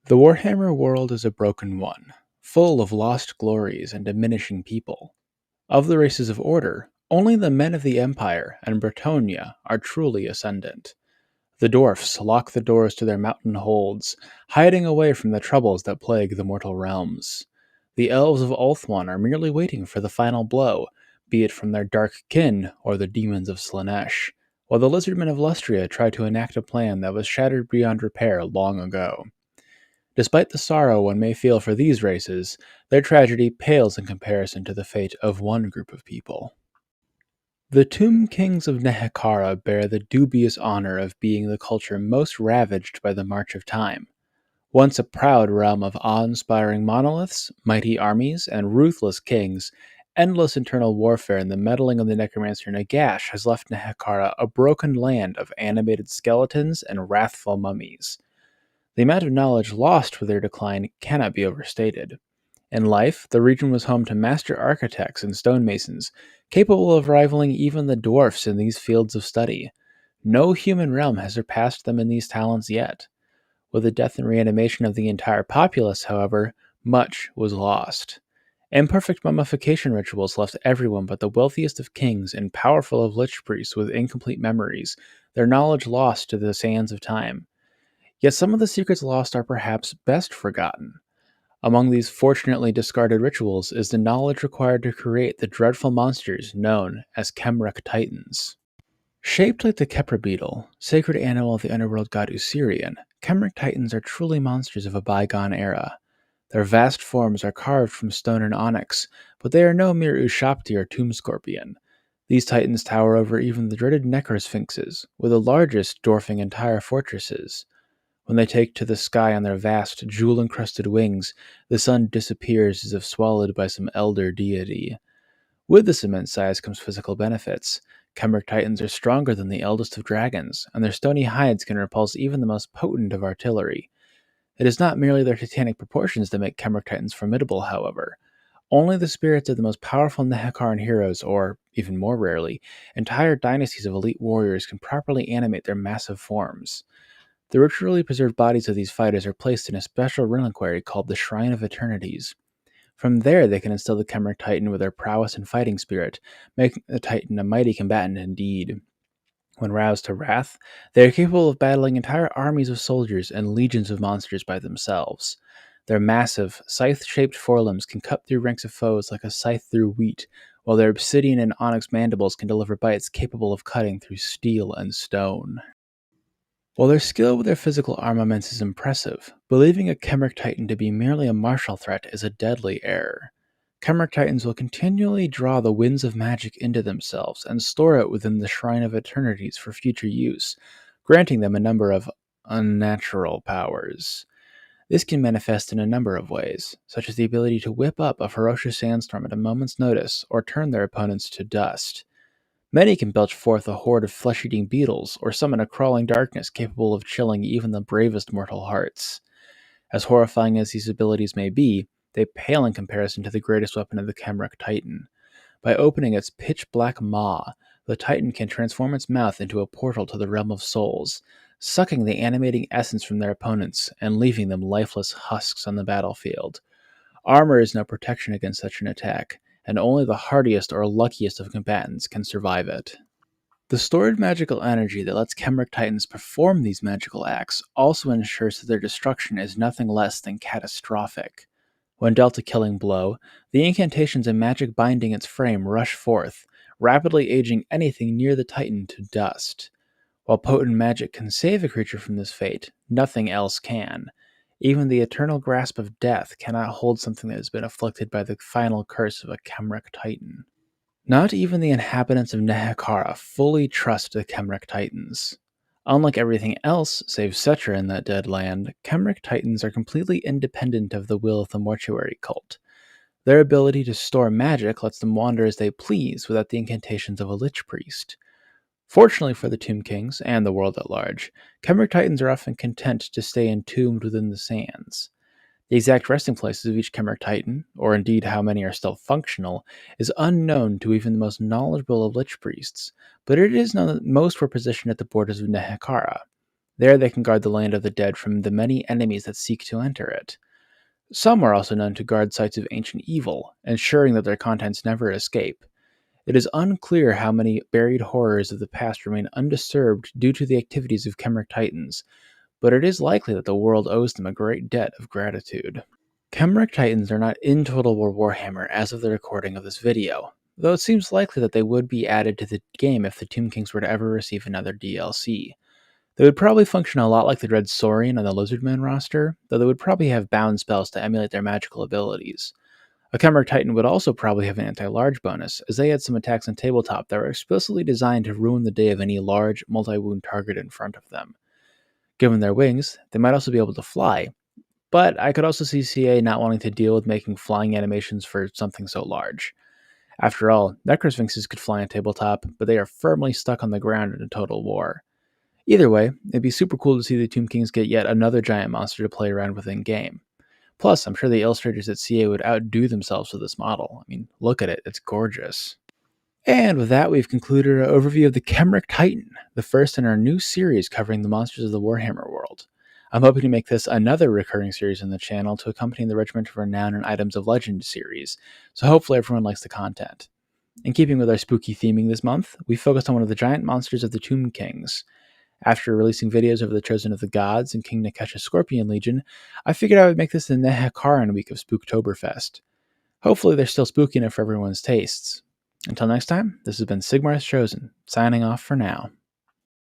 The Warhammer world is a broken one, full of lost glories and diminishing people. Of the races of Order, only the men of the Empire and Bretonnia are truly ascendant. The Dwarfs lock the doors to their mountain holds, hiding away from the troubles that plague the mortal realms. The Elves of Ulthuan are merely waiting for the final blow, be it from their dark kin or the demons of Slaanesh, while the Lizardmen of Lustria try to enact a plan that was shattered beyond repair long ago. Despite the sorrow one may feel for these races, their tragedy pales in comparison to the fate of one group of people. The Tomb Kings of Nehekara bear the dubious honor of being the culture most ravaged by the march of time. Once a proud realm of awe-inspiring monoliths, mighty armies, and ruthless kings, endless internal warfare and the meddling of the necromancer Nagash has left Nehekara a broken land of animated skeletons and wrathful mummies. The amount of knowledge lost with their decline cannot be overstated. In life, the region was home to master architects and stonemasons, capable of rivaling even the dwarfs in these fields of study. No human realm has surpassed them in these talents yet. With the death and reanimation of the entire populace, however, much was lost. Imperfect mummification rituals left everyone but the wealthiest of kings and powerful of lich priests with incomplete memories, their knowledge lost to the sands of time. Yet some of the secrets lost are perhaps best forgotten. Among these fortunately discarded rituals is the knowledge required to create the dreadful monsters known as Khemric Titans. Shaped like the Kepra beetle, sacred animal of the underworld god Usirian, Khemric Titans are truly monsters of a bygone era. Their vast forms are carved from stone and onyx, but they are no mere Ushapti or tomb scorpion. These titans tower over even the dreaded necrosphinxes, with the largest dwarfing entire fortresses. When they take to the sky on their vast, jewel-encrusted wings, the sun disappears as if swallowed by some elder deity. With this immense size comes physical benefits. Khemric Titans are stronger than the eldest of dragons, and their stony hides can repulse even the most potent of artillery. It is not merely their titanic proportions that make Khemric Titans formidable, however. Only the spirits of the most powerful Nehekaran heroes, or, even more rarely, entire dynasties of elite warriors can properly animate their massive forms. The ritually preserved bodies of these fighters are placed in a special reliquary called the Shrine of Eternities. From there, they can instill the Khemric Titan with their prowess and fighting spirit, making the Titan a mighty combatant indeed. When roused to wrath, they are capable of battling entire armies of soldiers and legions of monsters by themselves. Their massive, scythe-shaped forelimbs can cut through ranks of foes like a scythe through wheat, while their obsidian and onyx mandibles can deliver bites capable of cutting through steel and stone. While their skill with their physical armaments is impressive, believing a Khemric Titan to be merely a martial threat is a deadly error. Khemric Titans will continually draw the winds of magic into themselves and store it within the Shrine of Eternities for future use, granting them a number of unnatural powers. This can manifest in a number of ways, such as the ability to whip up a ferocious sandstorm at a moment's notice or turn their opponents to dust. Many can belch forth a horde of flesh-eating beetles, or summon a crawling darkness capable of chilling even the bravest mortal hearts. As horrifying as these abilities may be, they pale in comparison to the greatest weapon of the Khemric Titan. By opening its pitch-black maw, the Titan can transform its mouth into a portal to the realm of souls, sucking the animating essence from their opponents and leaving them lifeless husks on the battlefield. Armor is no protection against such an attack, and only the hardiest or luckiest of combatants can survive it. The stored magical energy that lets Khemric Titans perform these magical acts also ensures that their destruction is nothing less than catastrophic. When dealt a killing blow, the incantations and magic binding its frame rush forth, rapidly aging anything near the Titan to dust. While potent magic can save a creature from this fate, nothing else can. Even the eternal grasp of death cannot hold something that has been afflicted by the final curse of a Khemric Titan. Not even the inhabitants of Nehekara fully trust the Khemric Titans. Unlike everything else save Cetra in that dead land, Khemric Titans are completely independent of the will of the mortuary cult. Their ability to store magic lets them wander as they please without the incantations of a lich priest. Fortunately for the Tomb Kings and the world at large, Khemric Titans are often content to stay entombed within the sands. The exact resting places of each Khemric Titan, or indeed how many are still functional, is unknown to even the most knowledgeable of lich priests, but it is known that most were positioned at the borders of Nehekara. There they can guard the land of the dead from the many enemies that seek to enter it. Some are also known to guard sites of ancient evil, ensuring that their contents never escape. It is unclear how many buried horrors of the past remain undisturbed due to the activities of Khemric Titans, but it is likely that the world owes them a great debt of gratitude. Khemric Titans are not in Total War Warhammer as of the recording of this video, though it seems likely that they would be added to the game if the Tomb Kings were to ever receive another DLC. They would probably function a lot like the Dread Saurian on the Lizardmen roster, though they would probably have bound spells to emulate their magical abilities. A Khemric Titan would also probably have an anti-large bonus, as they had some attacks on tabletop that were explicitly designed to ruin the day of any large, multi-wound target in front of them. Given their wings, they might also be able to fly, but I could also see CA not wanting to deal with making flying animations for something so large. After all, Necrosphinxes could fly on tabletop, but they are firmly stuck on the ground in a Total War. Either way, it'd be super cool to see the Tomb Kings get yet another giant monster to play around with in-game. Plus, I'm sure the illustrators at CA would outdo themselves with this model. I mean, look at it, it's gorgeous. And with that, we've concluded our overview of the Khemric Titan, the first in our new series covering the monsters of the Warhammer world. I'm hoping to make this another recurring series on the channel to accompany the Regiment of Renown and Items of Legend series, so hopefully everyone likes the content. In keeping with our spooky theming this month, we focused on one of the giant monsters of the Tomb Kings. After releasing videos of the Chosen of the Gods and King Nekesha's Scorpion Legion, I figured I would make this the Nehekara week of Spooktoberfest. Hopefully they're still spooky enough for everyone's tastes. Until next time, this has been Sigmar's Chosen, signing off for now.